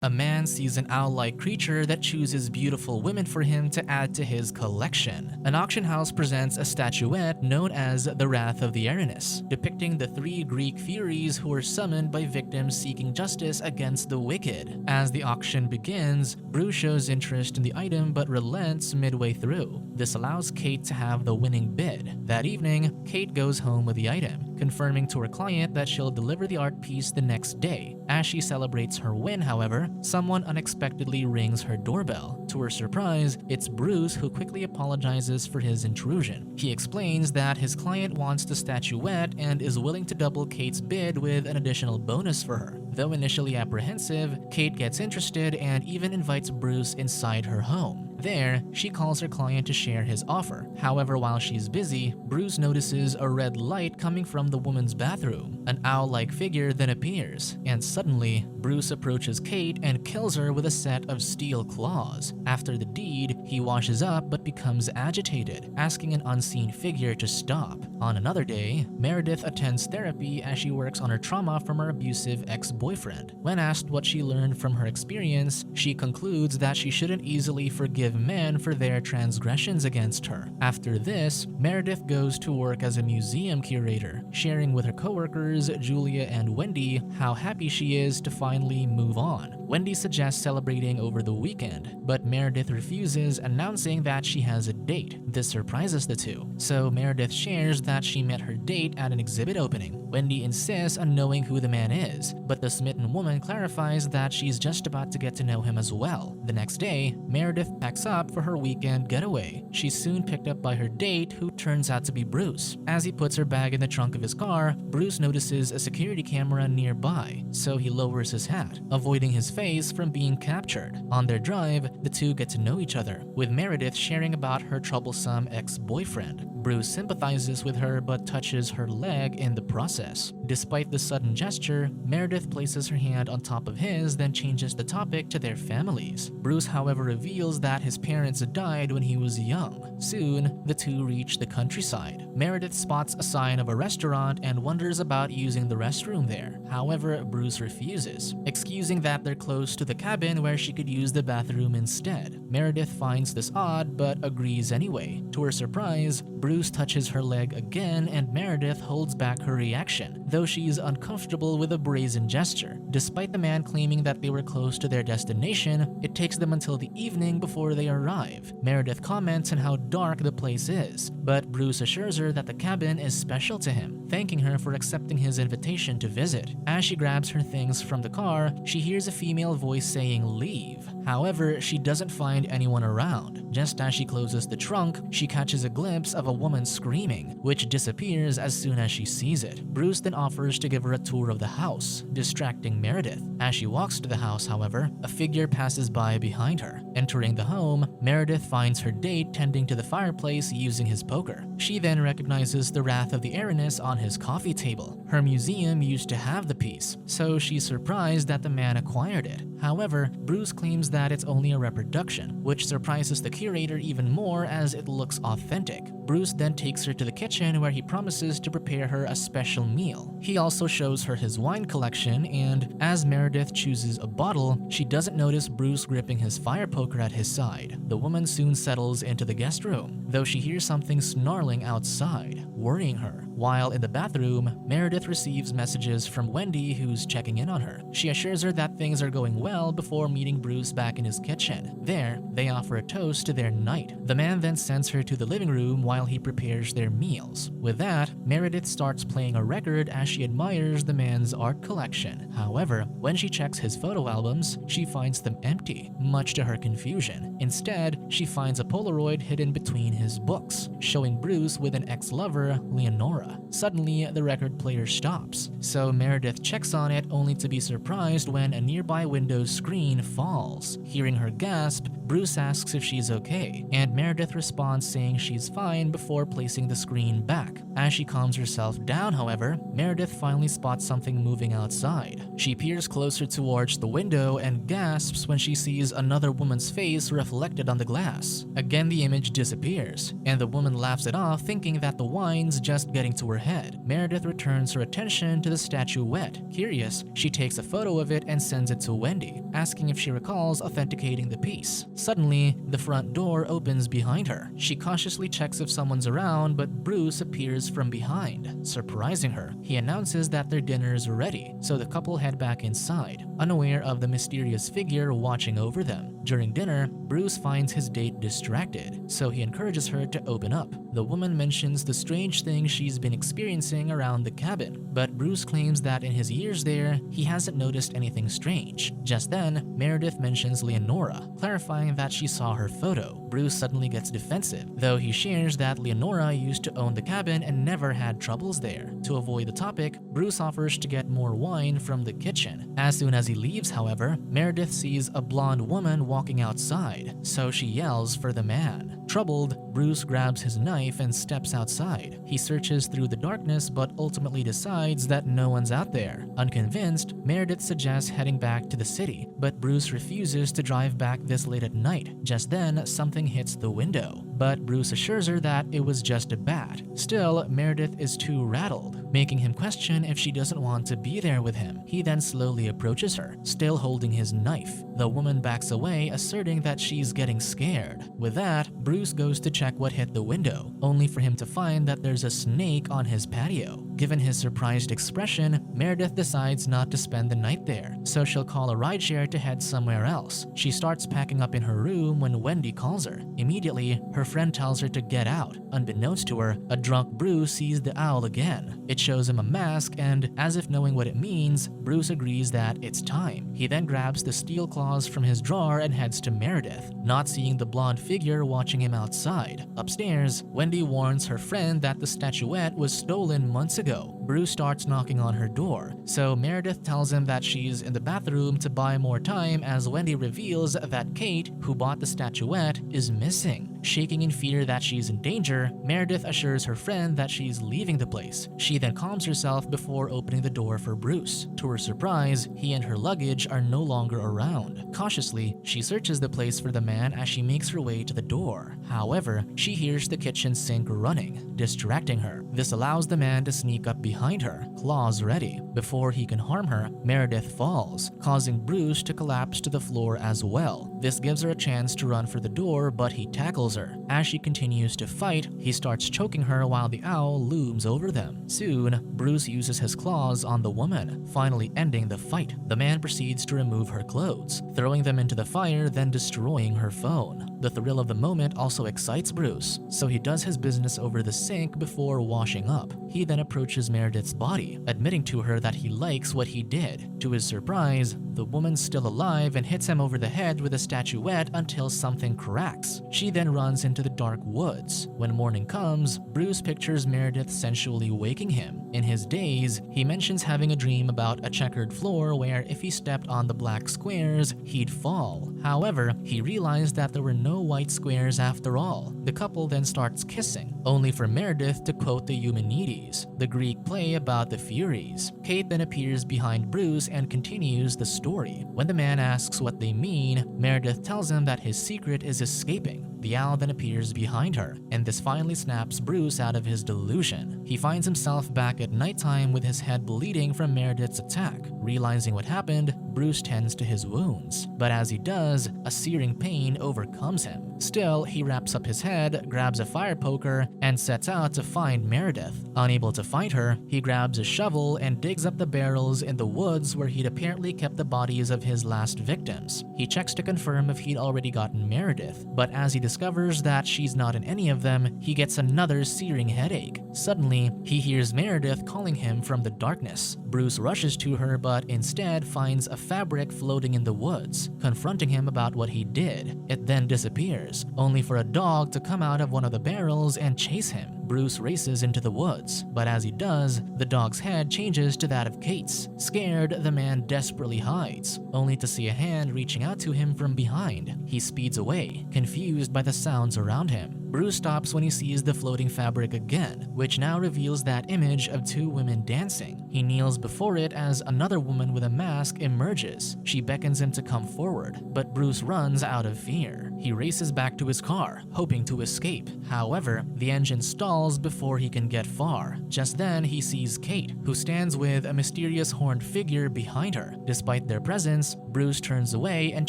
A man sees an owl-like creature that chooses beautiful women for him to add to his collection. An auction house presents a statuette known as the Wrath of the Erinyes, depicting the three Greek Furies who were summoned by victims seeking justice against the wicked. As the auction begins, Bruce shows interest in the item but relents midway through. This allows Kate to have the winning bid. That evening, Kate goes home with the item, confirming to her client that she'll deliver the art piece the next day. As she celebrates her win, however, someone unexpectedly rings her doorbell. To her surprise, it's Bruce, who quickly apologizes for his intrusion. He explains that his client wants the statuette and is willing to double Kate's bid with an additional bonus for her. Though initially apprehensive, Kate gets interested and even invites Bruce inside her home. There, she calls her client to share his offer. However, while she's busy, Bruce notices a red light coming from the woman's bathroom. An owl-like figure then appears, and suddenly, Bruce approaches Kate and kills her with a set of steel claws. After the deed, he washes up but becomes agitated, asking an unseen figure to stop. On another day, Meredith attends therapy as she works on her trauma from her abusive ex-boyfriend. When asked what she learned from her experience, she concludes that she shouldn't easily forgive men for their transgressions against her. After this, Meredith goes to work as a museum curator, sharing with her coworkers, Julia and Wendy, how happy she is to finally move on. Wendy suggests celebrating over the weekend, but Meredith refuses, announcing that she has a date. This surprises the two, so Meredith shares that she met her date at an exhibit opening. Wendy insists on knowing who the man is, but the smitten woman clarifies that she's just about to get to know him as well. The next day, Meredith packs up for her weekend getaway. She's soon picked up by her date, who turns out to be Bruce. As he puts her bag in the trunk of his car, Bruce notices a security camera nearby, so he lowers his hat, avoiding his face from being captured. On their drive, the two get to know each other, with Meredith sharing about her troublesome ex-boyfriend. Bruce sympathizes with her but touches her leg in the process. Despite the sudden gesture, Meredith places her hand on top of his, then changes the topic to their families. Bruce, however, reveals that his parents died when he was young. Soon, the two reach the countryside. Meredith spots a sign of a restaurant and wonders about using the restroom there. However, Bruce refuses, excusing that they're close to the cabin where she could use the bathroom instead. Meredith finds this odd but agrees anyway. To her surprise, Bruce touches her leg again and Meredith holds back her reaction, though she's uncomfortable with a brazen gesture. Despite the man claiming that they were close to their destination, it takes them until the evening before they arrive. Meredith comments on how dark the place is, but Bruce assures her that the cabin is special to him, thanking her for accepting his invitation to visit. As she grabs her things from the car, she hears a female voice saying leave. However, she doesn't find anyone around. Just as she closes the trunk, she catches a glimpse of a woman screaming, which disappears as soon as she sees it. Bruce then offers to give her a tour of the house, distracting Meredith. As she walks to the house, however, a figure passes by behind her. Entering the home, Meredith finds her date tending to the fireplace using his poker. She then recognizes the Wrath of the Erinyes on his coffee table. Her museum used to have the piece, so she's surprised that the man acquired it. However, Bruce claims that it's only a reproduction, which surprises the curator even more as it looks authentic. Bruce then takes her to the kitchen where he promises to prepare her a special meal. He also shows her his wine collection, and as Meredith chooses a bottle, she doesn't notice Bruce gripping his fire poker at his side. The woman soon settles into the guest room, though she hears something snarling outside, worrying her. While in the bathroom, Meredith receives messages from Wendy, who's checking in on her. She assures her that things are going well before meeting Bruce back in his kitchen. There, they offer a toast to their night. The man then sends her to the living room while he prepares their meals. With that, Meredith starts playing a record as she admires the man's art collection. However, when she checks his photo albums, she finds them empty, much to her confusion. Instead, she finds a Polaroid hidden between his books, showing Bruce with an ex-lover, Leonora. Suddenly, the record player stops, so Meredith checks on it only to be surprised when a nearby window's screen falls. Hearing her gasp, Bruce asks if she's okay, and Meredith responds saying she's fine before placing the screen back. As she calms herself down, however, Meredith finally spots something moving outside. She peers closer towards the window and gasps when she sees another woman's face reflected on the glass. Again, the image disappears, and the woman laughs it off, thinking that the wine's just getting to her head. Meredith returns her attention to the statuette. Curious, she takes a photo of it and sends it to Wendy, asking if she recalls authenticating the piece. Suddenly, the front door opens behind her. She cautiously checks if someone's around, but Bruce appears from behind, surprising her. He announces that their dinner's ready, so the couple head back inside, unaware of the mysterious figure watching over them. During dinner, Bruce finds his date distracted, so he encourages her to open up. The woman mentions the strange things she's been experiencing around the cabin, but Bruce claims that in his years there, he hasn't noticed anything strange. Just then, Meredith mentions Leonora, clarifying that she saw her photo. Bruce suddenly gets defensive, though he shares that Leonora used to own the cabin and never had troubles there. To avoid the topic, Bruce offers to get more wine from the kitchen. As soon as he leaves, however, Meredith sees a blonde woman walking outside, so she yells for the man. Troubled, Bruce grabs his knife and steps outside. He searches through the darkness but ultimately decides that no one's out there. Unconvinced, Meredith suggests heading back to the city, but Bruce refuses to drive back this late at night. Just then, something hits the window, but Bruce assures her that it was just a bat. Still, Meredith is too rattled, making him question if she doesn't want to be there with him. He then slowly approaches her, still holding his knife. The woman backs away, asserting that she's getting scared. With that, Bruce goes to check what hit the window, only for him to find that there's a snake on his patio. Given his surprised expression, Meredith decides not to spend the night there, so she'll call a rideshare to head somewhere else. She starts packing up in her room when Wendy calls her. Immediately, her friend tells her to get out. Unbeknownst to her, a drunk Bruce sees the owl again. It shows him a mask, and as if knowing what it means, Bruce agrees that it's time. He then grabs the steel claws from his drawer and heads to Meredith, not seeing the blonde figure watching him outside. Upstairs, Wendy warns her friend that the statuette was stolen months ago. Bruce starts knocking on her door, so Meredith tells him that she's in the bathroom to buy more time as Wendy reveals that Kate, who bought the statuette, is missing. Shaking in fear that she's in danger, Meredith assures her friend that she's leaving the place. She then calms herself before opening the door for Bruce. To her surprise, he and her luggage are no longer around. Cautiously, she searches the place for the man as she makes her way to the door. However, she hears the kitchen sink running, distracting her. This allows the man to sneak up behind her, claws ready. Before he can harm her, Meredith falls, causing Bruce to collapse to the floor as well. This gives her a chance to run for the door, but he tackles her. As she continues to fight, he starts choking her while the owl looms over them. Soon, Bruce uses his claws on the woman, finally ending the fight. The man proceeds to remove her clothes, throwing them into the fire, then destroying her phone. The thrill of the moment also excites Bruce, so he does his business over the sink before washing up. He then approaches Meredith's body, admitting to her that he likes what he did. To his surprise, the woman's still alive and hits him over the head with a statuette until something cracks. She then runs into the dark woods. When morning comes, Bruce pictures Meredith sensually waking him. In his daze, he mentions having a dream about a checkered floor where if he stepped on the black squares, he'd fall. However, he realized that there were no white squares after all. The couple then starts kissing, only for Meredith to quote the Eumenides, the Greek play about the Furies. Kate then appears behind Bruce and continues the story. When the man asks what they mean, Meredith tells him that his secret is escaping. The owl then appears behind her, and this finally snaps Bruce out of his delusion. He finds himself back at nighttime with his head bleeding from Meredith's attack. Realizing what happened, Bruce tends to his wounds, but as he does, a searing pain overcomes him. Still, he wraps up his head, grabs a fire poker, and sets out to find Meredith. Unable to find her, he grabs a shovel and digs up the barrels in the woods where he'd apparently kept the bodies of his last victims. He checks to confirm if he'd already gotten Meredith, but as he discovers that she's not in any of them, he gets another searing headache. Suddenly, he hears Meredith calling him from the darkness. Bruce rushes to her, but instead finds a fabric floating in the woods, confronting him about what he did. It then disappears, only for a dog to come out of one of the barrels and chase him. Bruce races into the woods, but as he does, the dog's head changes to that of Kate's. Scared, the man desperately hides, only to see a hand reaching out to him from behind. He speeds away, confused by the sounds around him. Bruce stops when he sees the floating fabric again, which now reveals that image of two women dancing. He kneels before it as another woman with a mask emerges. She beckons him to come forward, but Bruce runs out of fear. He races back to his car, hoping to escape. However, the engine stalls before he can get far. Just then, he sees Kate, who stands with a mysterious horned figure behind her. Despite their presence, Bruce turns away and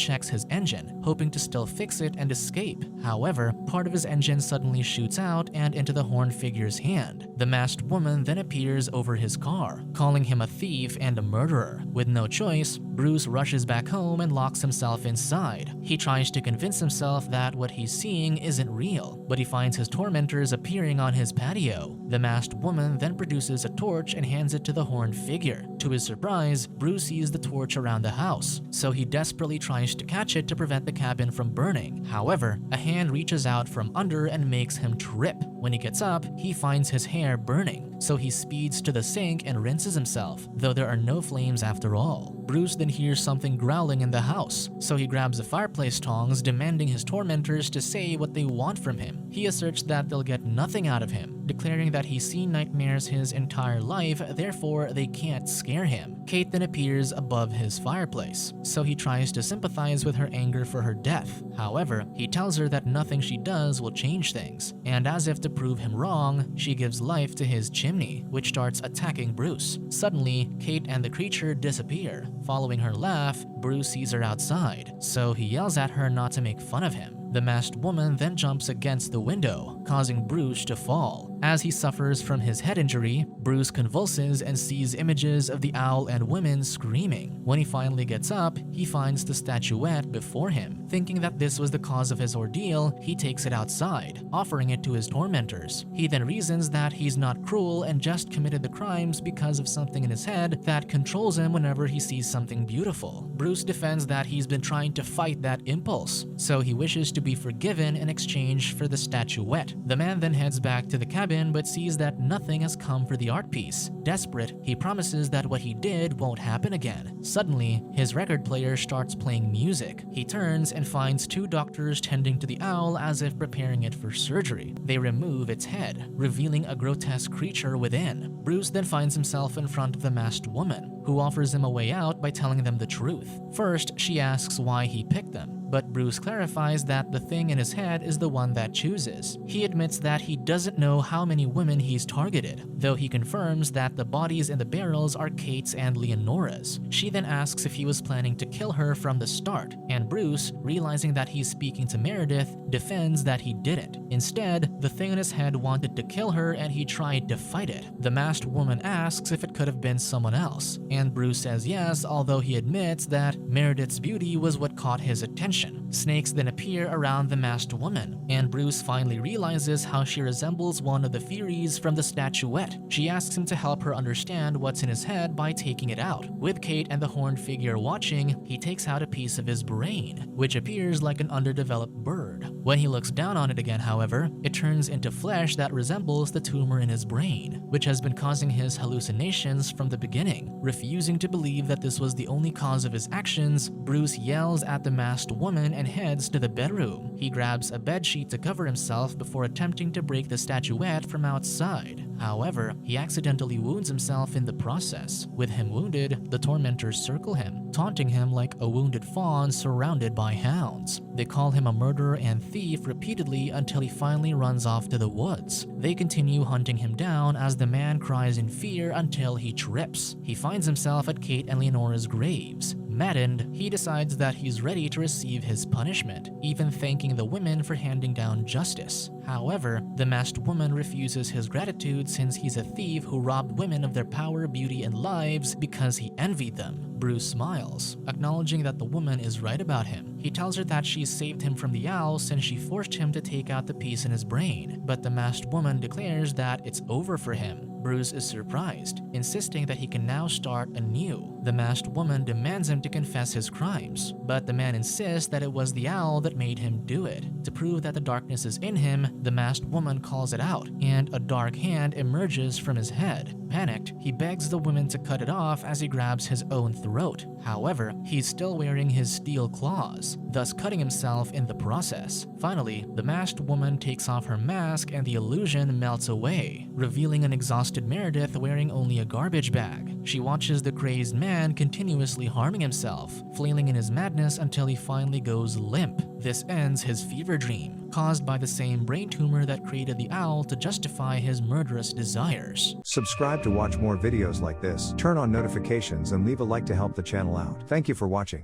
checks his engine, hoping to still fix it and escape. However, part of his engine suddenly shoots out and into the horned figure's hand. The masked woman then appears over his car, calling him a thief and a murderer. With no choice, Bruce rushes back home and locks himself inside. He tries to convince himself that what he's seeing isn't real, but he finds his tormentors appearing on his patio. The masked woman then produces a torch and hands it to the horned figure. To his surprise, Bruce sees the torch around the house, so he desperately tries to catch it to prevent the cabin from burning. However, a hand reaches out from under and makes him trip. When he gets up, he finds his hair burning, so he speeds to the sink and rinses himself, though there are no flames after all. Bruce then hears something growling in the house, so he grabs the fireplace tongs, demanding his tormentors to say what they want from him. He asserts that they'll get nothing out of him, declaring that he's seen nightmares his entire life, therefore they can't scare him. Kate then appears above his fireplace, so he tries to sympathize with her anger for her death. However, he tells her that nothing she does will change things, and as if to prove him wrong, she gives life to his chimney, which starts attacking Bruce. Suddenly, Kate and the creature disappear. Following her laugh, Bruce sees her outside, so he yells at her not to make fun of him. The masked woman then jumps against the window, causing Bruce to fall. As he suffers from his head injury, Bruce convulses and sees images of the owl and women screaming. When he finally gets up, he finds the statuette before him. Thinking that this was the cause of his ordeal, he takes it outside, offering it to his tormentors. He then reasons that he's not cruel and just committed the crimes because of something in his head that controls him whenever he sees something beautiful. Bruce defends that he's been trying to fight that impulse, so he wishes to be forgiven in exchange for the statuette. The man then heads back to the cabin but sees that nothing has come for the art piece. Desperate, he promises that what he did won't happen again. Suddenly, his record player starts playing music. He turns and finds two doctors tending to the owl as if preparing it for surgery. They remove its head, revealing a grotesque creature within. Bruce then finds himself in front of the masked woman, who offers him a way out by telling them the truth. First, she asks why he picked them, but Bruce clarifies that the thing in his head is the one that chooses. He admits that he doesn't know how many women he's targeted, though he confirms that the bodies in the barrels are Kate's and Leonora's. She then asks if he was planning to kill her from the start, and Bruce, realizing that he's speaking to Meredith, defends that he didn't. Instead, the thing in his head wanted to kill her and he tried to fight it. The masked woman asks if it could have been someone else, and Bruce says yes, although he admits that Meredith's beauty was what caught his attention. Snakes then appear around the masked woman, and Bruce finally realizes how she resembles one of the Furies from the statuette. She asks him to help her understand what's in his head by taking it out. With Kate and the horned figure watching, he takes out a piece of his brain, which appears like an underdeveloped bird. When he looks down on it again, however, it turns into flesh that resembles the tumor in his brain, which has been causing his hallucinations from the beginning. Refusing to believe that this was the only cause of his actions, Bruce yells at the masked woman and heads to the bedroom. He grabs a bedsheet to cover himself before attempting to break the statuette from outside. However, he accidentally wounds himself in the process. With him wounded, the tormentors circle him, taunting him like a wounded fawn surrounded by hounds. They call him a murderer and thief repeatedly until he finally runs off to the woods. They continue hunting him down as the man cries in fear until he trips. He finds himself at Kate and Leonora's graves. Maddened, he decides that he's ready to receive his punishment, even thanking the women for handing down justice. However, the masked woman refuses his gratitude since he's a thief who robbed women of their power, beauty, and lives because he envied them. Bruce smiles, acknowledging that the woman is right about him. He tells her that she saved him from the owl since she forced him to take out the piece in his brain, but the masked woman declares that it's over for him. Bruce is surprised, insisting that he can now start anew. The masked woman demands him to confess his crimes, but the man insists that it was the owl that made him do it. To prove that the darkness is in him, the masked woman calls it out, and a dark hand emerges from his head. Panicked, he begs the woman to cut it off as he grabs his own throat. However, he's still wearing his steel claws, thus cutting himself in the process. Finally, the masked woman takes off her mask and the illusion melts away, revealing an exhausted Meredith wearing only a garbage bag. She watches the crazed man continuously harming himself, flailing in his madness until he finally goes limp. This ends his fever dream, caused by the same brain tumor that created the owl to justify his murderous desires. Subscribe to watch more videos like this, turn on notifications and leave a like to help the channel out. Thank you for watching.